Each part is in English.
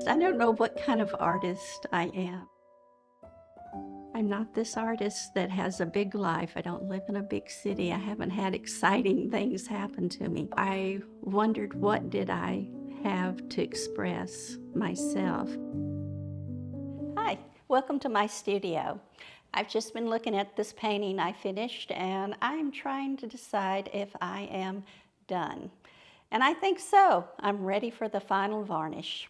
I don't know what kind of artist I am. I'm not this artist that has a big life. I don't live in a big city. I haven't had exciting things happen to me. I wondered, what did I have to express myself? Hi, welcome to my studio. I've just been looking at this painting I finished, and I'm trying to decide if I am done. And I think so. I'm ready for the final varnish.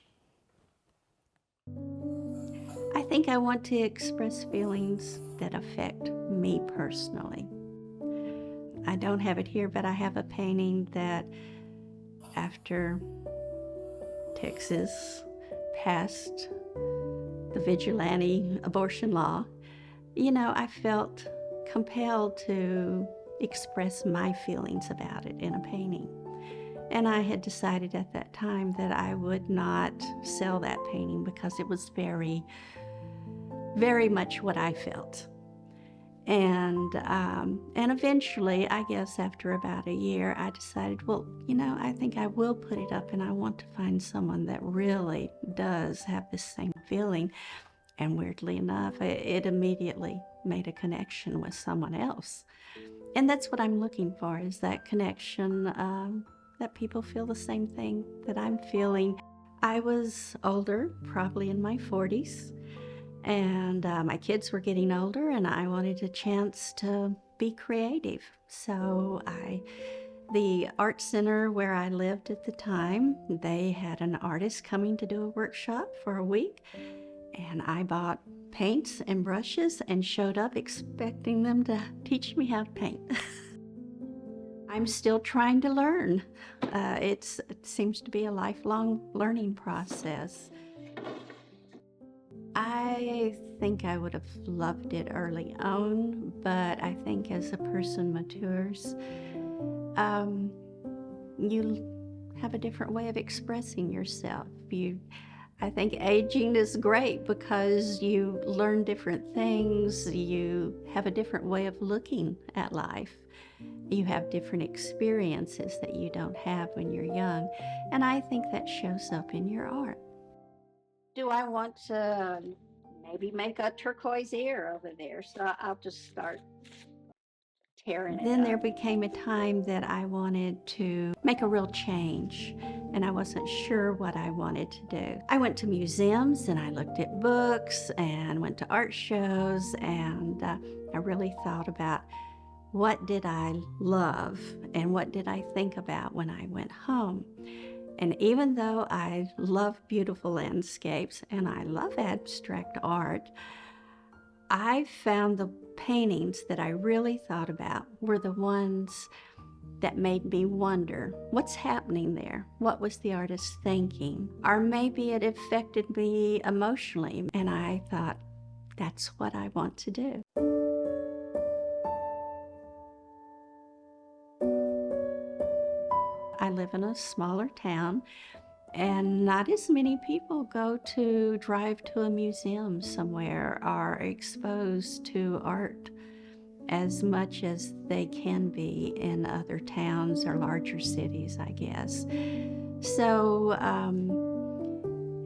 I think I want to express feelings that affect me personally. I don't have it here, but I have a painting that after Texas passed the vigilante abortion law, I felt compelled to express my feelings about it in a painting. And I had decided at that time that I would not sell that painting because it was very, very much what I felt. And eventually, I guess after about a year, I decided, well, I think I will put it up, and I want to find someone that really does have the same feeling. And weirdly enough, it immediately made a connection with someone else. And that's what I'm looking for, is that connection, that people feel the same thing that I'm feeling. I was older, probably in my 40s, and my kids were getting older, and I wanted a chance to be creative. So the art center where I lived at the time, they had an artist coming to do a workshop for a week, and I bought paints and brushes and showed up expecting them to teach me how to paint. I'm still trying to learn. It seems to be a lifelong learning process. I think I would have loved it early on, but I think as a person matures, you have a different way of expressing yourself. I think aging is great because you learn different things, you have a different way of looking at life. You have different experiences that you don't have when you're young, and I think that shows up in your art. Do I want to maybe make a turquoise ear over there? So I'll just start tearing it up. Then there became a time that I wanted to make a real change, and I wasn't sure what I wanted to do. I went to museums, and I looked at books, and went to art shows, and I really thought about what did I love, and what did I think about when I went home. And even though I love beautiful landscapes and I love abstract art, I found the paintings that I really thought about were the ones that made me wonder, what's happening there? What was the artist thinking? Or maybe it affected me emotionally, and I thought, that's what I want to do. I live in a smaller town, and not as many people drive to a museum somewhere or are exposed to art as much as they can be in other towns or larger cities, I guess. So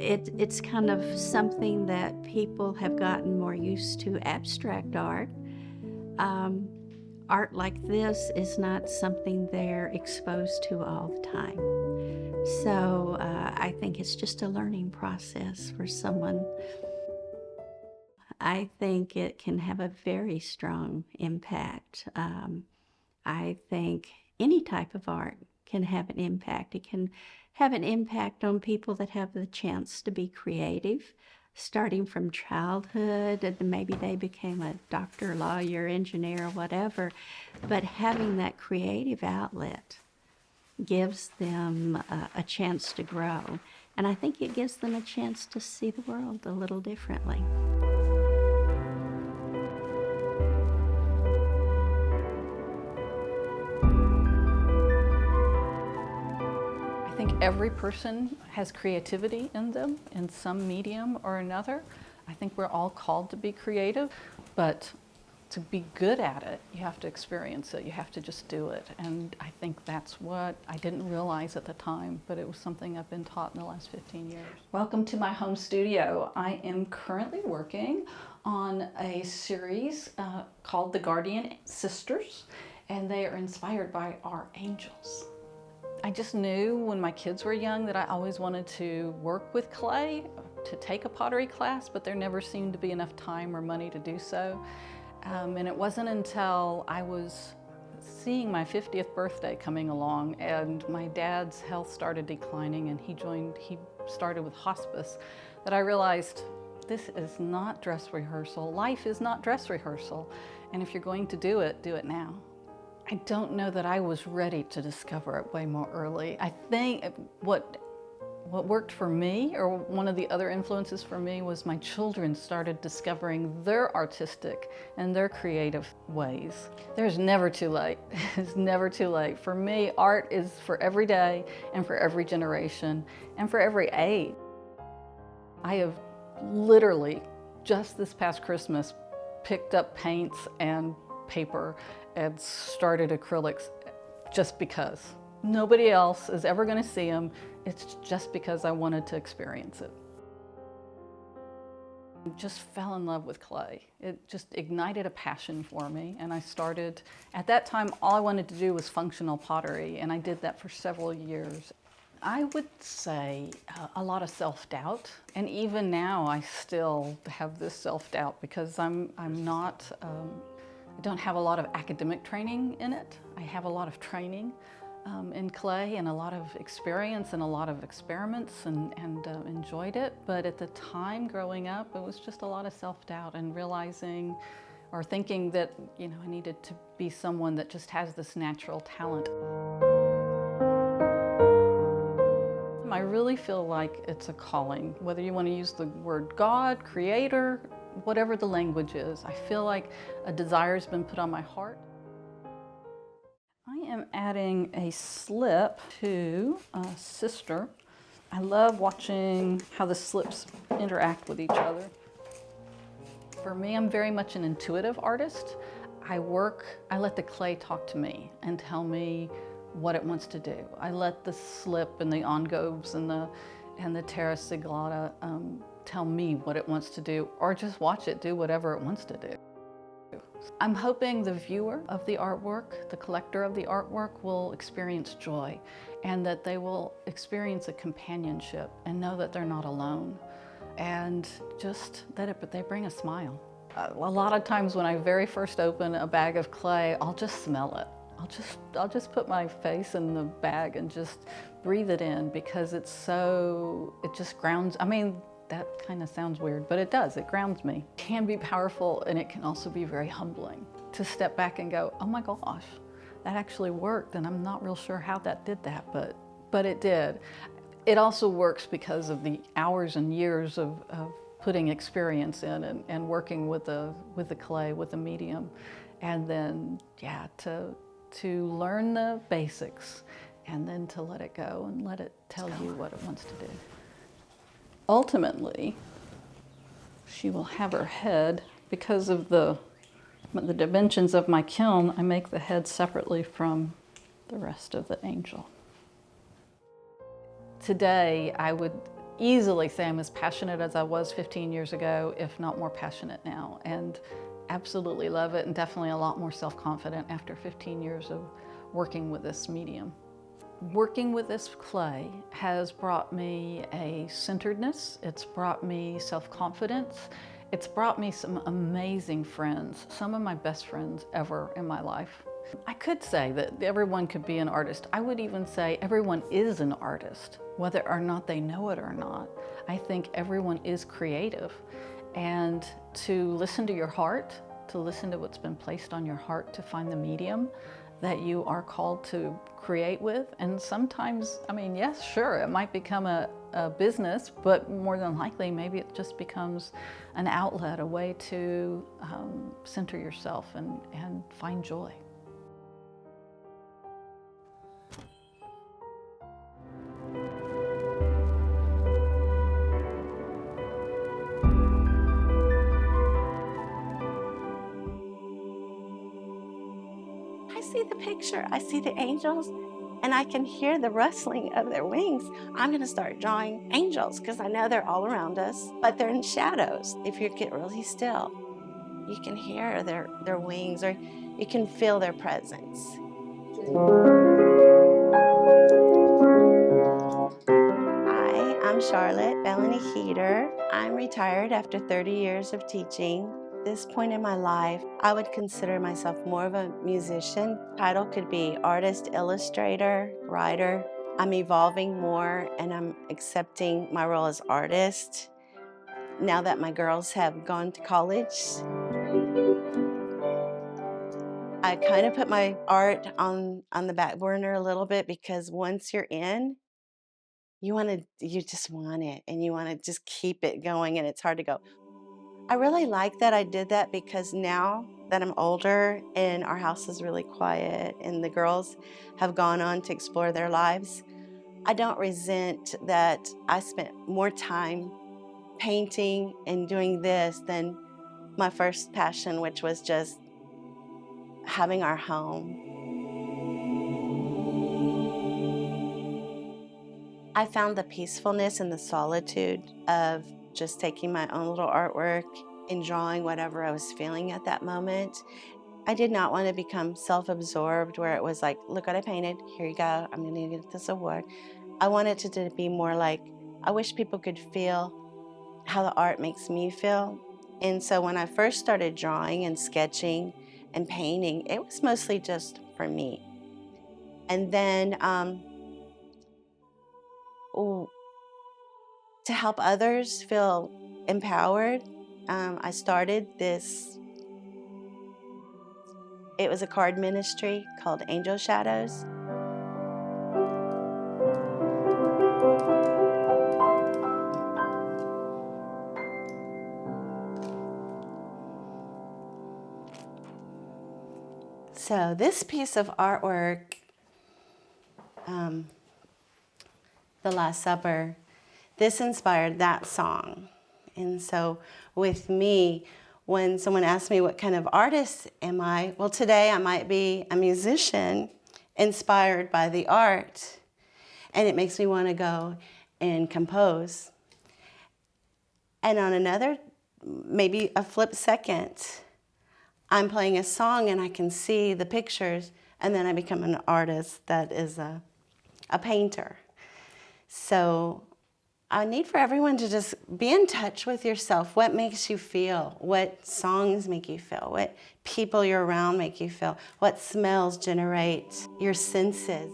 it's kind of something that people have gotten more used to, abstract art. Art like this is not something they're exposed to all the time. So I think it's just a learning process for someone. I think it can have a very strong impact. I think any type of art can have an impact. It can have an impact on people that have the chance to be creative, starting from childhood, and maybe they became a doctor, lawyer, engineer, whatever, but having that creative outlet gives them a chance to grow. And I think it gives them a chance to see the world a little differently. I think every person has creativity in them in some medium or another. I think we're all called to be creative, but to be good at it, you have to experience it. You have to just do it. And I think that's what I didn't realize at the time, but it was something I've been taught in the last 15 years. Welcome to my home studio. I am currently working on a series called The Guardian Sisters, and they are inspired by our angels. I just knew when my kids were young that I always wanted to work with clay, to take a pottery class, but there never seemed to be enough time or money to do so. And it wasn't until I was seeing my 50th birthday coming along and my dad's health started declining and he started with hospice, that I realized this is not dress rehearsal. Life is not dress rehearsal. And if you're going to do it now. I don't know that I was ready to discover it way more early. I think what worked for me, or one of the other influences for me, was my children started discovering their artistic and their creative ways. There's never too late. It's never too late. For me, art is for every day and for every generation and for every age. I have literally, just this past Christmas, picked up paints and paper and started acrylics just because. Nobody else is ever going to see them. It's just because I wanted to experience it. I just fell in love with clay. It just ignited a passion for me, and I started, at that time, all I wanted to do was functional pottery, and I did that for several years. I would say a lot of self-doubt, and even now I still have this self-doubt because I don't have a lot of academic training in it. I have a lot of training in clay and a lot of experience and a lot of experiments and enjoyed it. But at the time growing up, it was just a lot of self-doubt and realizing or thinking that, I needed to be someone that just has this natural talent. I really feel like it's a calling, whether you want to use the word God, creator, whatever the language is. I feel like a desire has been put on my heart. I am adding a slip to a sister. I love watching how the slips interact with each other. For me, I'm very much an intuitive artist. I let the clay talk to me and tell me what it wants to do. I let the slip and the engobes and the terra siglata tell me what it wants to do, or just watch it do whatever it wants to do. I'm hoping the viewer of the artwork, the collector of the artwork, will experience joy, and that they will experience a companionship and know that they're not alone, and just that they bring a smile. A lot of times when I very first open a bag of clay, I'll just smell it. I'll just put my face in the bag and just breathe it in, because it just grounds. That kind of sounds weird, but it does. It grounds me. It can be powerful, and it can also be very humbling to step back and go, oh my gosh, that actually worked, and I'm not real sure how that did that, but it did. It also works because of the hours and years of putting experience in and working with the clay, with the medium, and then, to learn the basics, and then to let it go and let it tell you what it wants to do. Ultimately, she will have her head, because of the dimensions of my kiln, I make the head separately from the rest of the angel. Today, I would easily say I'm as passionate as I was 15 years ago, if not more passionate now, and absolutely love it, and definitely a lot more self-confident after 15 years of working with this medium. Working with this clay has brought me a centeredness, it's brought me self-confidence, it's brought me some amazing friends, some of my best friends ever in my life. I could say that everyone could be an artist. I would even say everyone is an artist, whether or not they know it or not. I think everyone is creative. And to listen to your heart, to listen to what's been placed on your heart, to find the medium that you are called to create with. And sometimes, yes, sure, it might become a business, but more than likely, maybe it just becomes an outlet, a way to center yourself and find joy. picture, I see the angels, and I can hear the rustling of their wings. I'm going to start drawing angels because I know they're all around us, but they're in shadows. If you get really still, you can hear their wings, or you can feel their presence. Hi, I'm Charlotte Bellany Heater. I'm retired after 30 years of teaching. At this point in my life, I would consider myself more of a musician. Title could be artist, illustrator, writer. I'm evolving more and I'm accepting my role as artist now that my girls have gone to college. I kind of put my art on the back burner a little bit because once you're in, you just want it and you want to just keep it going, and it's hard to go. I really like that I did that because now that I'm older and our house is really quiet and the girls have gone on to explore their lives, I don't resent that I spent more time painting and doing this than my first passion, which was just having our home. I found the peacefulness and the solitude of just taking my own little artwork and drawing whatever I was feeling at that moment. I did not want to become self-absorbed where it was like, look what I painted, here you go, I'm going to get this award. I wanted it to be more like, I wish people could feel how the art makes me feel. And so when I first started drawing and sketching and painting, it was mostly just for me. And then to help others feel empowered, I started this. It was a card ministry called Angel Shadows. So this piece of artwork, The Last Supper, this inspired that song. And so with me, when someone asks me what kind of artist am I, well, today I might be a musician inspired by the art, and it makes me want to go and compose. And on another, maybe a flip second, I'm playing a song and I can see the pictures, and then I become an artist that is a painter. So I need for everyone to just be in touch with yourself. What makes you feel? What songs make you feel? What people you're around make you feel? What smells generate your senses?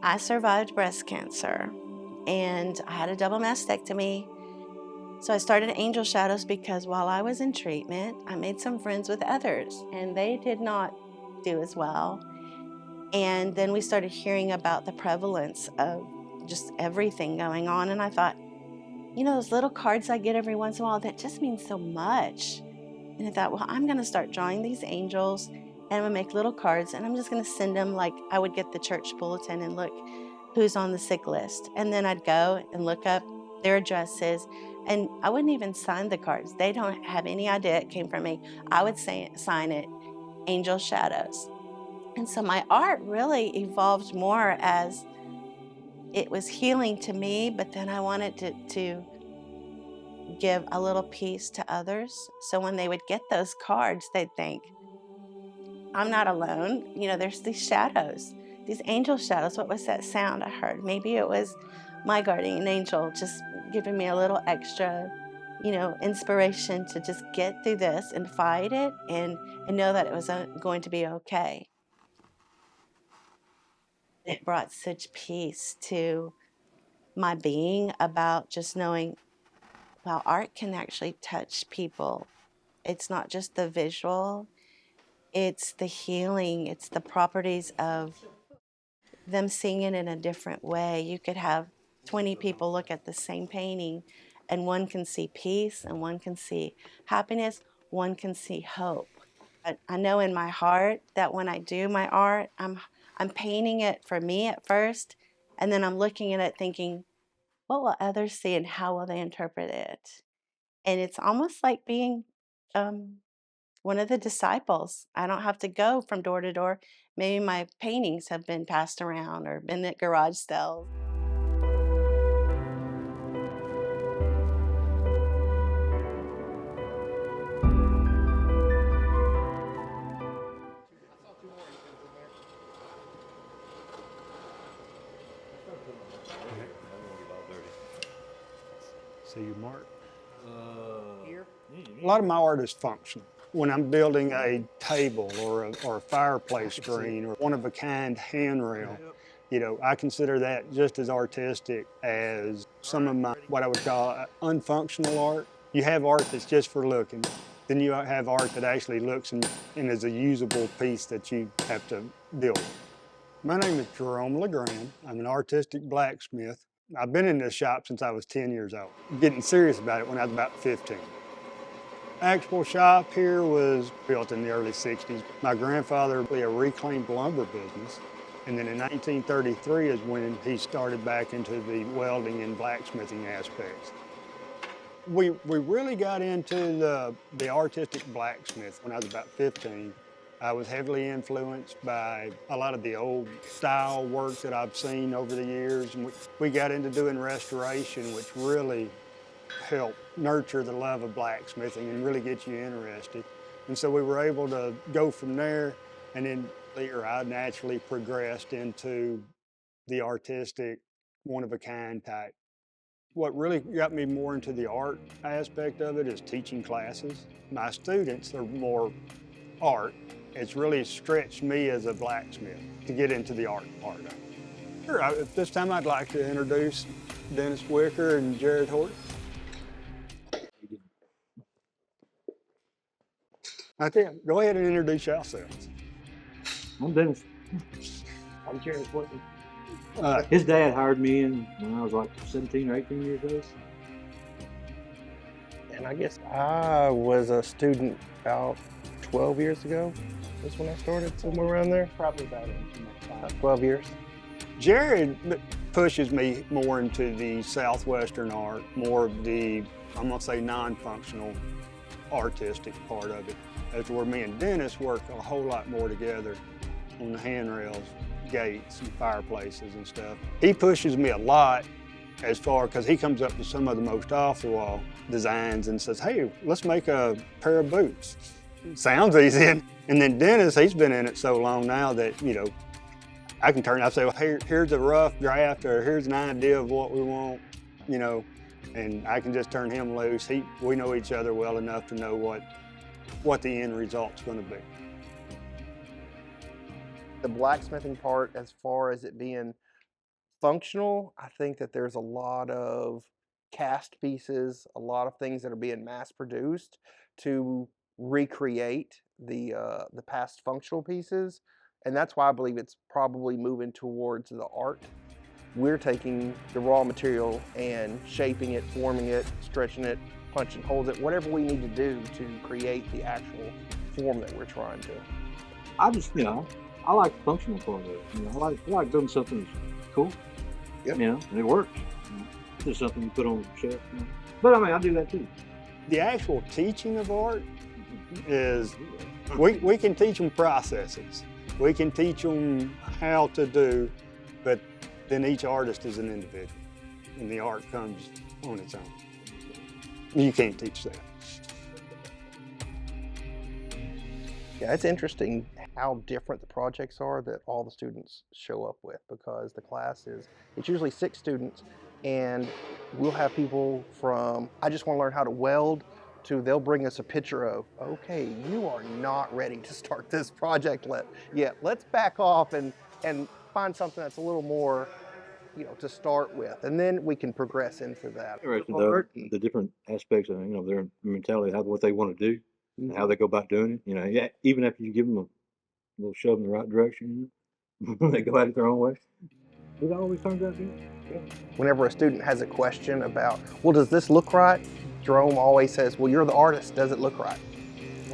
I survived breast cancer and I had a double mastectomy. So I started Angel Shadows because while I was in treatment, I made some friends with others and they did not do as well. And then we started hearing about the prevalence of just everything going on. And I thought, you know, those little cards I get every once in a while, that just means so much. And I thought, well, I'm going to start drawing these angels and I'm going to make little cards and I'm just going to send them like I would get the church bulletin and look who's on the sick list. And then I'd go and look up their addresses and I wouldn't even sign the cards. They don't have any idea it came from me. I would sign it Angel Shadows. And so my art really evolved more as it was healing to me, but then I wanted to give a little piece to others. So when they would get those cards, they'd think, I'm not alone. You know, there's these shadows, these angel shadows. What was that sound I heard? Maybe it was my guardian angel just giving me a little extra, you know, inspiration to just get through this and fight it and know that it was going to be okay. It brought such peace to my being about just knowing, wow, art can actually touch people. It's not just the visual, it's the healing, it's the properties of them seeing it in a different way. You could have 20 people look at the same painting and one can see peace and one can see happiness, one can see hope. But I know in my heart that when I do my art, I'm painting it for me at first, and then I'm looking at it thinking, what will others see and how will they interpret it? And it's almost like being one of the disciples. I don't have to go from door to door. Maybe my paintings have been passed around or been at garage sales. See you, Mark. Here? A lot of my art is functional. When I'm building a table or a fireplace screen or one-of-a-kind handrail, you know, I consider that just as artistic as some of my, what I would call unfunctional art. You have art that's just for looking. Then you have art that actually looks and is a usable piece that you have to deal with. My name is Jerome LeGrand. I'm an artistic blacksmith. I've been in this shop since I was 10 years old, getting serious about it when I was about 15. Actual shop here was built in the early 60s. My grandfather had a reclaimed lumber business, and then in 1933 is when he started back into the welding and blacksmithing aspects. We really got into the artistic blacksmith when I was about 15. I was heavily influenced by a lot of the old style work that I've seen over the years, and we got into doing restoration, which really helped nurture the love of blacksmithing and really get you interested. And so we were able to go from there, and then later I naturally progressed into the artistic, one-of-a-kind type. What really got me more into the art aspect of it is teaching classes. My students are more art. It's really stretched me as a blacksmith to get into the art part of it. Sure, at this time I'd like to introduce Dennis Wicker and Jared Horton. I think, go ahead and introduce yourselves. I'm Dennis. I'm Jared Horton. His dad hired me in when I was like 17 or 18 years old. And I guess I was a student about 12 years ago. That's when I started, somewhere around there. Probably about 12 years. Jared pushes me more into the Southwestern art, more of the, I'm gonna say non-functional artistic part of it. That's where me and Dennis work a whole lot more together on the handrails, gates, and fireplaces and stuff. He pushes me a lot as far, because he comes up with some of the most off-the-wall designs and says, hey, let's make a pair of boots. Sounds easy. And then Dennis, he's been in it so long now that, you know, I can turn, I say, well, here's a rough draft, or here's an idea of what we want, you know, and I can just turn him loose. We know each other well enough to know what the end result's gonna be. The blacksmithing part, as far as it being functional, I think that there's a lot of cast pieces, a lot of things that are being mass produced to recreate the past functional pieces. And that's why I believe it's probably moving towards the art. We're taking the raw material and shaping it, forming it, stretching it, punching holes it, whatever we need to do to create the actual form that we're trying to. I just, you know, I like the functional part of it. You know, I like doing something that's cool. Yep. You know, and it works. You know, it's something you put on the shelf. You know. But I mean, I do that too. The actual teaching of art is, we can teach them processes. We can teach them how to do, but then each artist is an individual, and the art comes on its own. You can't teach that. Yeah, it's interesting how different the projects are that all the students show up with, because the class it's usually 6 students, and we'll have people from, I just want to learn how to weld, to they'll bring us a picture of, okay, you are not ready to start this project yet. Let's back off and find something that's a little more, you know, to start with, and then we can progress into that. The different aspects of, you know, their mentality, what they want to do, and how they go about doing it. You know, yeah, even after you give them a little shove in the right direction, you know, they go at it their own way. It always turns out good. Yeah. Whenever a student has a question about, well, does this look right? Jerome always says, well, you're the artist, does it look right?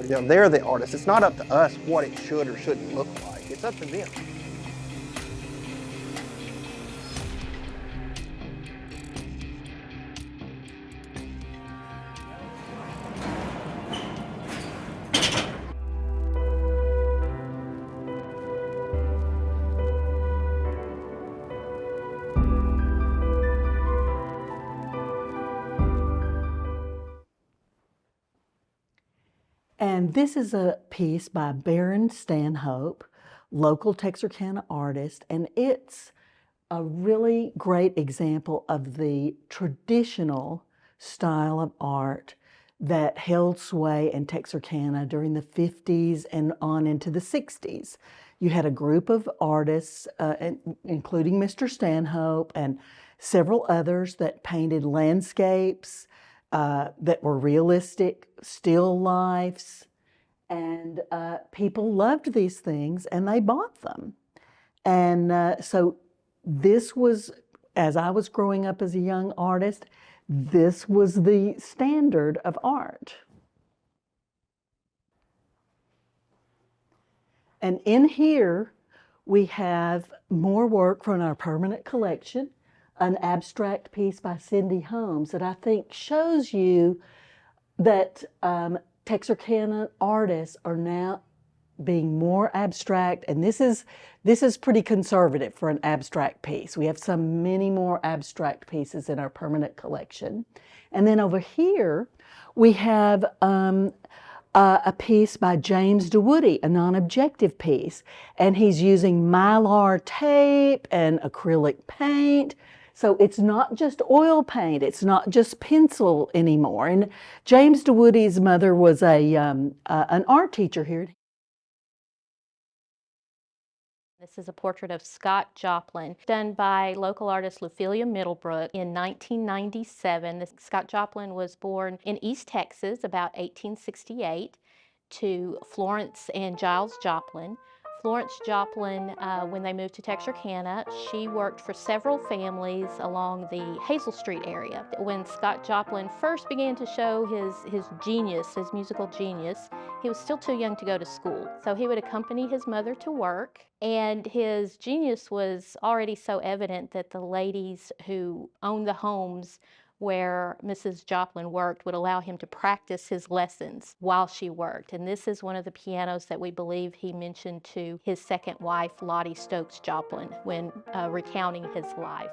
You know, they're the artist. It's not up to us what it should or shouldn't look like. It's up to them. And this is a piece by Baron Stanhope, local Texarkana artist, and it's a really great example of the traditional style of art that held sway in Texarkana during the 50s and on into the 60s. You had a group of artists, including Mr. Stanhope and several others, that painted landscapes that were realistic, still lifes, and people loved these things and they bought them. And so this was, as I was growing up as a young artist, this was the standard of art. And in here, we have more work from our permanent collection, an abstract piece by Cindy Holmes that I think shows you that Texarkana artists are now being more abstract, and this is pretty conservative for an abstract piece. We have many more abstract pieces in our permanent collection. And then over here, we have a piece by James DeWoody, a non-objective piece, and he's using mylar tape and acrylic paint. So it's not just oil paint, it's not just pencil anymore. And James DeWoody's mother was an art teacher here. This is a portrait of Scott Joplin, done by local artist Ophelia Middlebrook in 1997. Scott Joplin was born in East Texas about 1868 to Florence and Giles Joplin. Florence Joplin, when they moved to Texarkana, she worked for several families along the Hazel Street area. When Scott Joplin first began to show his genius, his musical genius, he was still too young to go to school. So he would accompany his mother to work, and his genius was already so evident that the ladies who owned the homes where Mrs. Joplin worked would allow him to practice his lessons while she worked. And this is one of the pianos that we believe he mentioned to his second wife, Lottie Stokes Joplin, when recounting his life.